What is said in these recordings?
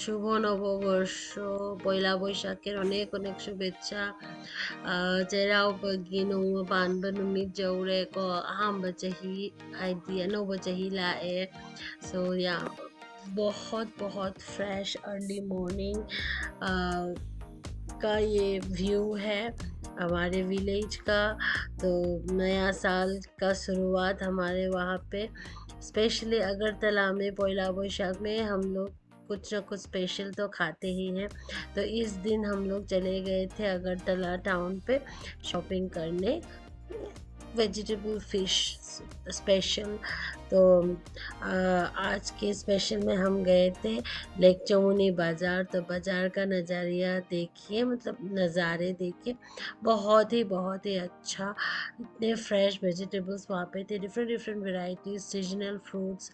শুভ নববর্ষ, পয়লা বৈশাখের অনেক অনেক শুভেচ্ছা. ꯆꯩꯔꯥꯎꯕꯒꯤ ꯅꯣꯡꯃ ꯄꯥꯟꯕ ꯅꯨꯃꯤꯠ ꯌꯧꯔꯦꯀꯣ. ꯑꯍꯥꯟꯕ ꯆꯍꯤ ꯍꯥꯏꯗꯤ अनौꯕ चही लाए. सो या बहुत बहुत फ्रेश अर्ली मॉर्निंग का ये व्यू है हमारे विलेज का. तो नया साल का शुरुआत हमारे वहाँ पे स्पेशली अगरतला में पयला बोईशाख में हम लोग कुछ ना कुछ स्पेशल तो खाते ही हैं. तो इस दिन हम लोग चले गए थे अगरतला टाउन पे शॉपिंग करने, वेजिटेबल फिश स्पेशल. तो आज के स्पेशल में हम गए थे लेक चौमुनी बाज़ार. तो बाज़ार का नज़ारिया देखिए, मतलब नज़ारे देखिए, बहुत ही अच्छा. इतने फ्रेश वेजिटेबल्स वहाँ पे थे, different different varieties, seasonal fruits,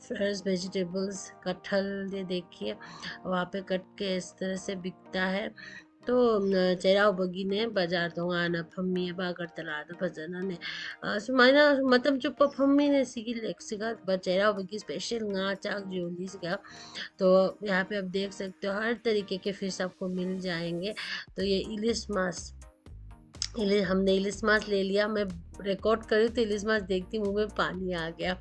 fresh vegetables. कटहल ये देखिए वहाँ पे कट के इस तरह से बिकता है. तो ꯆꯩꯔꯥꯎꯕꯒꯤꯅꯦ ꯕꯖꯥꯔ ꯇꯣꯉꯥꯟꯅ ꯐꯝꯃꯤꯑꯕ ꯑꯒꯔꯇꯂꯥꯗ ꯐꯖꯅꯅꯦ. ꯁꯨꯃꯥꯏꯅ ꯃꯇꯝ ꯆꯨꯞꯄ ꯐꯝꯃꯤꯅꯦ ꯁꯤꯒꯤ ꯂꯦꯛꯁꯤꯒ ꯆꯩꯔꯥꯎꯕꯒꯤ स्पेशल ꯉꯥ ꯆꯥꯛ ꯌꯣꯜꯂꯤꯁꯤꯒ. तो यहाँ पे आप देख सकते हो हर तरीके के फिश आपको मिल जाएंगे. तो ये इलिश मास, हमने इलिश मास ले लिया. मैं रिकॉर्ड करी तो इलिश मास देखती मुंह में पानी आ गया.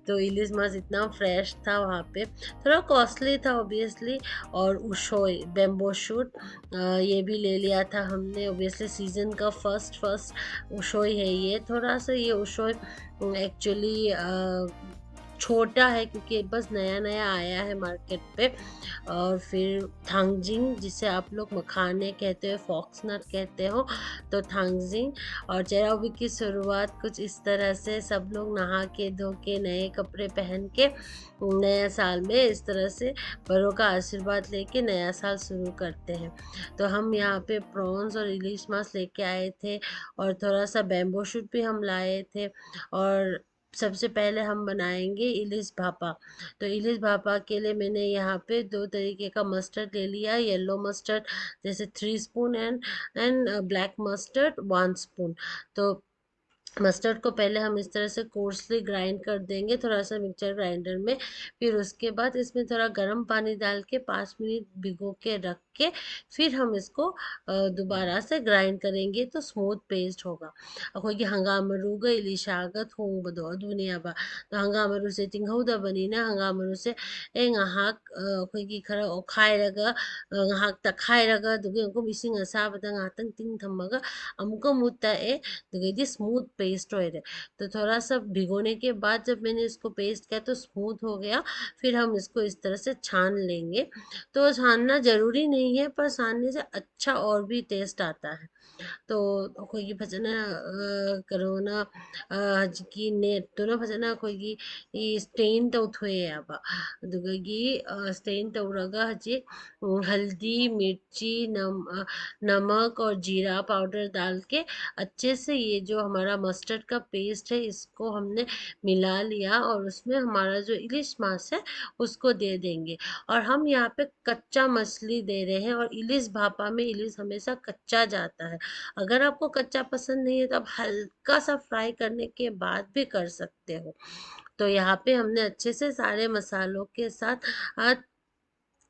तो इलिश मास इतना फ्रेश था वहाँ पे. थोड़ा कॉस्टली था ऑब्वियसली. और उशोई बेम्बो शूट ये भी ले लिया था हमने. ऑब्वियसली सीजन का फर्स्ट उशोई है ये. थोड़ा सा ये उशोई एक्चुअली छोटा है क्योंकि बस नया नया आया है मार्केट पे. और फिर थांगजिंग जिसे आप लोग मखाने कहते हो, फॉक्सनट कहते हो, तो थांगजिंग. और चेराउबी की शुरुआत कुछ इस तरह से सब लोग नहा के धो के नए कपड़े पहन के नया साल में इस तरह से बड़ों का आशीर्वाद लेके नया साल शुरू करते हैं. तो हम यहाँ पे प्रॉन्स और इलिश मास लेके आए थे और थोड़ा सा बैम्बो शूट भी हम लाए थे. और सबसे पहले हम बनाएंगे इलिश भापा. तो इलिश भापा के लिए मैंने यहाँ पे 2 तरीके का मस्टर्ड ले लिया. येलो मस्टर्ड जैसे 3 spoon and black mustard 1 spoon. तो मस्टर्ड को पहले हम इस तरह से कोर्सली ग्राइंड कर देंगे थोड़ा सा मिक्सचर ग्राइंडर में. फिर उसके बाद इसमें थोड़ा गर्म पानी डाल के 5 मिनट भिगो के रख के फिर हम इसको दोबारा से ग्राइंड करेंगे तो स्मूथ पेस्ट होगा. अखोगी हंगामरुगा इलिशागा थोंबदो अदुनेबा. तो हंगामरुसे तिंगहौदबनिना हंगामरुसे ngahak अखोगी खरा ओखाइरगा ngahak तखाइरगा दुगे को मिसिंग असाबदा ngahतंग तिंग थम्मगा अमुको मुत्ताए दुगे स्मूथ पेस्ट हो रहे. तो थोड़ा सा भिगोने के बाद जब मैंने इसको पेस्ट किया तो स्मूथ हो गया. फिर हम इसको इस तरह से छान लेंगे. तो छानना ज़रूरी नहीं है पर छानने से अच्छा और भी टेस्ट आता है. तो ꯑꯩꯈꯣꯏꯒꯤ ꯐꯖꯅ ꯀꯩꯅꯣꯅ ꯍꯧꯖꯤꯛꯀꯤ ꯅꯦꯠꯇꯨꯅ ꯐꯖꯅ ꯑꯩꯈꯣꯏꯒꯤ स्टेन तौथोएबा. अदुगगी स्टेन तौरगा हजिक हल्दी मिर्ची नमक और जीरा पाउडर डाल के अच्छे से ये जो हमारा मस्टर्ड का पेस्ट है इसको हमने मिला लिया और उसमें हमारा जो इलिश मास है उसको दे देंगे. और हम यहाँ पे कच्चा मछली दे रहे हैं और इलिश भापा में इलिश हमेशा कच्चा जाता है. अगर आपको कच्चा पसंद नहीं है तो आप हल्का सा फ्राई करने के बाद भी कर सकते हो. तो यहाँ पे हमने अच्छे से सारे मसालों के साथ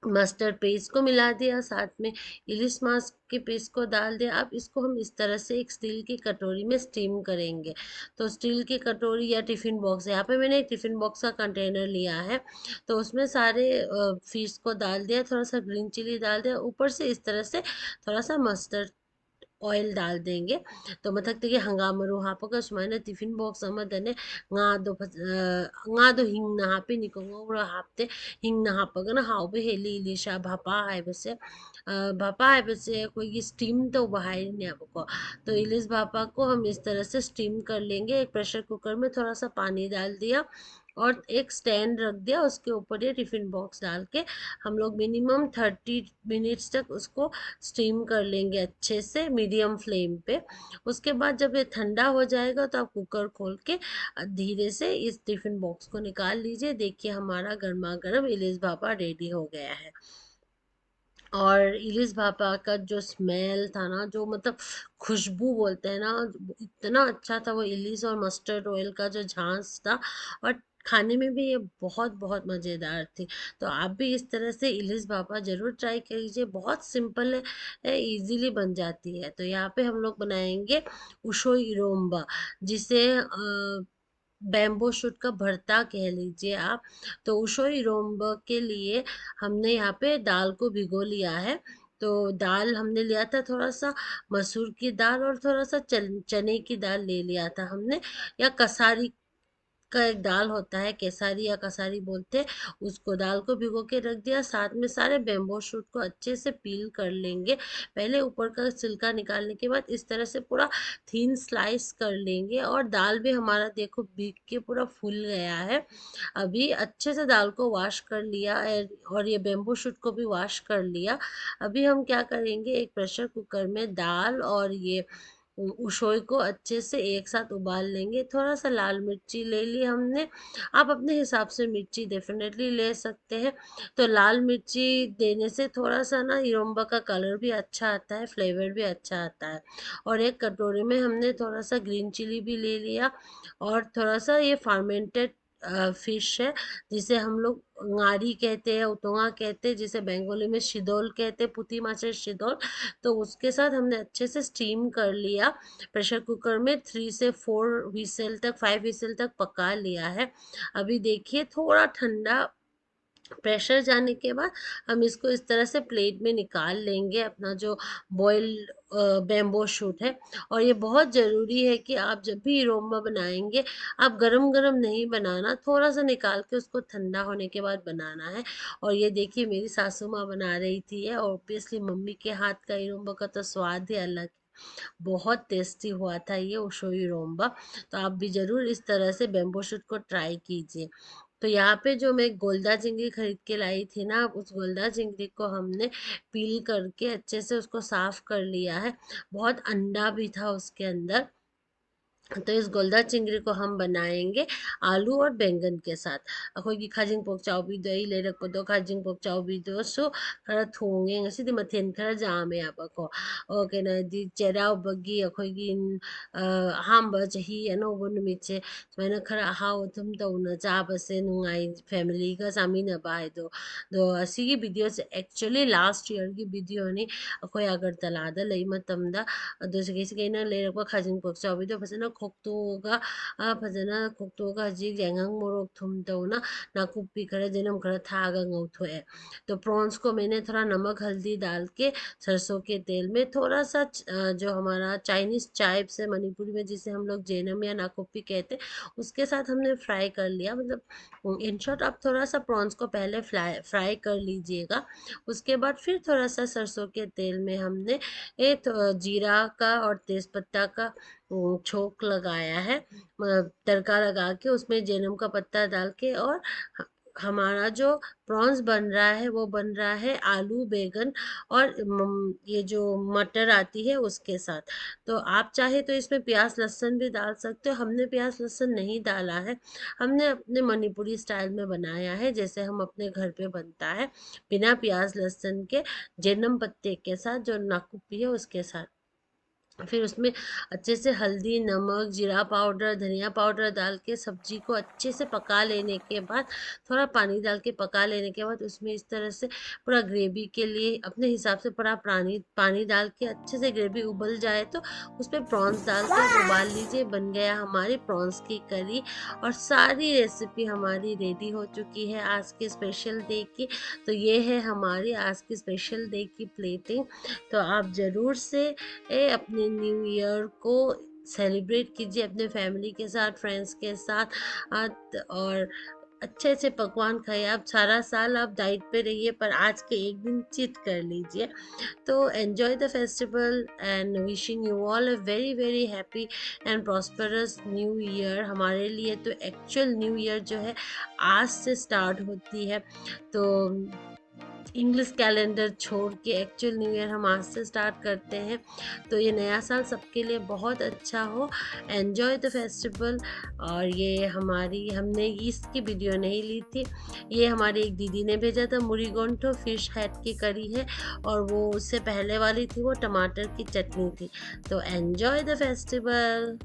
मस्टर्ड पेस्ट को मिला दिया, साथ में इलिश मास के पेस्ट को डाल दिया. अब इसको हम इस तरह से एक स्टील की कटोरी में स्टीम करेंगे. तो स्टील की कटोरी या टिफ़िन बॉक्स, यहाँ पे मैंने एक टिफ़िन बॉक्स का कंटेनर लिया है. तो उसमें सारे फिश को डाल दिया, थोड़ा सा ग्रीन चिली डाल दिया, ऊपर से इस तरह से थोड़ा सा मस्टर्ड ऑयल डाल देंगे. तो मथक्तगी हंगामरू हापगा सुमाइना टिफिन बॉक्स अमदने ngado hingna hapiniko ngora hapte. Hingna hapagana haube heli ilisha bhapa haibase. भापा है से कोई स्टीम तो बाहर नहीं आपको. तो इलिश भापा को हम इस तरह से स्टीम कर लेंगे. एक प्रेशर कुकर में थोड़ा सा पानी डाल दिया और एक स्टैंड रख दिया, उसके ऊपर ये टिफ़िन बॉक्स डाल के हम लोग मिनिमम 30 मिनट्स तक उसको स्टीम कर लेंगे अच्छे से मीडियम फ्लेम पे. उसके बाद जब ये ठंडा हो जाएगा तो आप कुकर खोल के धीरे से इस टिफ़िन बॉक्स को निकाल लीजिए. देखिए हमारा गर्मा गर्म इलिश भापा रेडी हो गया है. और इलिस भापा का जो स्मेल था ना, जो मतलब खुशबू बोलते हैं ना, इतना अच्छा था वो इलिस और मस्टर्ड ऑयल का जो झांस था। और खाने में भी ये बहुत बहुत मज़ेदार थी। तो आप भी इस तरह से इलिस भापा ज़रूर ट्राई कीजिए, बहुत सिंपल है, इजीली बन जाती है। तो यहाँ पे हम लोग बनाएंगे उशो इरोम्बा, जिसे बैम्बू शूट का भरता कह लीजिए आप। तो उशोई रोम्ब के लिए हमने यहाँ पे दाल को भिगो लिया है। तो दाल हमने लिया था थोड़ा सा मसूर की दाल, और थोड़ा सा चने की दाल ले लिया था हमने, या कसारी का एक दाल होता है, केसारी या कसारी बोलते हैं उसको। दाल को भिगो के रख दिया, साथ में सारे बेम्बो शूट को अच्छे से पील कर लेंगे। पहले ऊपर का छिलका निकालने के बाद इस तरह से पूरा थीन स्लाइस कर लेंगे। और दाल भी हमारा देखो भीग के पूरा फूल गया है। अभी अच्छे से दाल को वॉश कर लिया है, और ये बेम्बो शूट को भी वॉश कर लिया। अभी हम क्या करेंगे, एक प्रेशर कुकर में दाल और ये उशोई को अच्छे से एक साथ उबाल लेंगे। थोड़ा सा लाल मिर्ची ले ली हमने, आप अपने हिसाब से मिर्ची डेफिनेटली ले सकते हैं। तो लाल मिर्ची देने से थोड़ा सा ना इरोम्बा का कलर भी अच्छा आता है, फ्लेवर भी अच्छा आता है। और एक कटोरे में हमने थोड़ा सा ग्रीन चिली भी ले लिया, और थोड़ा सा ये फार्मेंटेड फिश है, जिसे हम लोग ngaरी कहते हैं, उतोंगा कहते हैं, जिसे बंगाली में शिदोल कहते हैं, पुती माছের शिदोल। तो उसके साथ हमने अच्छे से स्टीम कर लिया। प्रेशर कुकर में 3 से 4 विसल तक, 5 विसल तक पका लिया है। अभी देखिए थोड़ा ठंडा प्रेशर जाने के बाद हम इसको इस तरह से प्लेट में निकाल लेंगे, अपना जो बॉइल्ड बेम्बो शूट है। और ये बहुत ज़रूरी है कि आप जब भी रोमा बनाएंगे, आप गरम गरम नहीं बनाना, थोड़ा सा निकाल के उसको ठंडा होने के बाद बनाना है। और ये देखिए मेरी सासू माँ बना रही थी है, ऑब्वियसली मम्मी के हाथ का इरोम्बा का तो स्वाद ही अलग, बहुत टेस्टी हुआ था ये उशोई रोम्बा। तो आप भी ज़रूर इस तरह से बेम्बो शूट को ट्राई कीजिए। तो यहाँ पे जो मैं गोल्डा चिंगड़ी खरीद के लाई थी ना, उस गोल्डा चिंगड़ी को हमने पील करके अच्छे से उसको साफ कर लिया है। बहुत अंडा भी था उसके अंदर। तो इस गोल्डा चिंगड़ी को हम बनाएंगे आलू और बैंगन के साथ। अखोगी खाजिंग पोक चाउबीदो लेरꯛꯄꯗꯣ खाजिंग पोक चाउबीदꯣꯁꯨ खरा थोंगे ngꯁꯤꯗꯤ ꯃꯊꯦꯜ ꯈꯔ ꯌꯥꯝꯃꯦꯕꯀꯣ ꯀꯩꯅꯣꯗꯤ ꯆꯩꯔꯥꯎꯕꯒꯤ ꯑꯩꯈꯣꯏꯒꯤ ꯑꯍꯥꯟꯕ ꯆꯍꯤ ꯑꯅꯧꯕ ꯅꯨꯃꯤꯠꯁꯦ ꯁꯨꯃꯥꯏꯅ ꯈꯔ ꯑꯍꯥꯎ ꯑꯊꯨꯝ ꯇꯧꯅ ꯆꯥꯕꯁꯦ ꯅꯨꯡꯉꯥꯏ, ꯐꯦꯃꯤꯂꯤꯒ ꯆꯥꯃꯤꯟꯅꯕ ꯍꯥꯏꯗꯣ꯫ ꯑꯗꯣ ꯑꯁꯤꯒꯤ ꯚꯤꯗꯤꯑꯣꯁꯦ ꯑꯦꯛꯆꯨअली ꯂꯥꯁ ꯌꯔꯒꯤ ꯚꯤꯗꯤꯑꯣꯅꯤ, ꯑꯩꯈꯣꯏ ꯑꯒꯔꯇꯂꯥꯗ ꯂꯩ ꯃꯇꯝꯗ꯫ ꯑꯗꯣ ꯁꯤꯒꯩꯅ ꯂꯩꯔꯛꯄ ꯈꯥꯖꯤꯡ ꯄꯣꯛ ꯆꯥꯎꯕꯤꯗꯣ ꯐꯖꯅ ꯈꯣꯛꯇꯣꯛꯑꯒ ꯍꯧꯖꯤꯛ ꯌꯥꯏꯉꯪ मोरok थुम तौना नाकुप्पी खरा जेनम खरा थागा ngौथोए। तो प्रॉन्स को मैंने थोड़ा नमक हल्दी डाल के सरसों के तेल में थोड़ा सा जो हमारा चाइनीज चाइप्स है मणिपुरी में, जिसे हम लोग जेनम या नाकुप्पी कहते हैं, उसके साथ हमने फ्राई कर लिया। मतलब इन शॉर्ट आप थोड़ा सा प्रॉन्स को पहले फ्राई कर लीजिएगा। उसके बाद फिर थोड़ा सा सरसों के तेल में हमने एक जीरा का और तेज़पत्ता का छोंक लगाया है, तड़का लगा के उसमें जैनम का पत्ता डाल के। और हमारा जो प्रॉन्स बन रहा है वो बन रहा है आलू बैंगन और ये जो मटर आती है उसके साथ। तो आप चाहे तो इसमें प्याज लहसुन भी डाल सकते हो, हमने प्याज लहसुन नहीं डाला है। हमने अपने मणिपुरी स्टाइल में बनाया है, जैसे हम अपने घर पे बनता है, बिना प्याज लहसुन के, जैनम पत्ते के साथ, जो नाकुप्पी है उसके साथ। फिर उसमें अच्छे से हल्दी नमक जीरा पाउडर धनिया पाउडर डाल के सब्जी को अच्छे से पका लेने के बाद, थोड़ा पानी डाल के पका लेने के बाद, उसमें इस तरह से पूरा ग्रेवी के लिए अपने हिसाब से पूरा पानी पानी डाल के अच्छे से ग्रेवी उबल जाए तो उसमें प्रॉन्स डाल के उबाल लीजिए। बन गया हमारी प्रॉन्स की करी। और सारी रेसिपी हमारी रेडी हो चुकी है आज के स्पेशल डे की। तो ये है हमारी आज की स्पेशल डे की प्लेटिंग। तो आप ज़रूर से अपने न्यू ईयर को सेलिब्रेट कीजिए अपने फैमिली के साथ, फ्रेंड्स के साथ। और अच्छे अच्छे पकवान खाइए। आप सारा साल आप डाइट पे रहिए, पर आज के एक दिन चीट कर लीजिए। तो enjoy the festival and wishing you all a very very happy and prosperous new year. हमारे लिए तो एक्चुअल न्यू ईयर जो है आज से स्टार्ट होती है। तो इंग्लिश कैलेंडर छोड़ के एक्चुअल न्यू ईयर हम आज से स्टार्ट करते हैं। तो ये नया साल सबके लिए बहुत अच्छा हो। Enjoy the festival. और ये हमने इसकी वीडियो नहीं ली थी, ये हमारी एक दीदी ने भेजा था। मुरीगोंठो फिश हेड की करी है, और वो उससे पहले वाली थी वो टमाटर की चटनी थी। तो एन्जॉय द फेस्टिवल।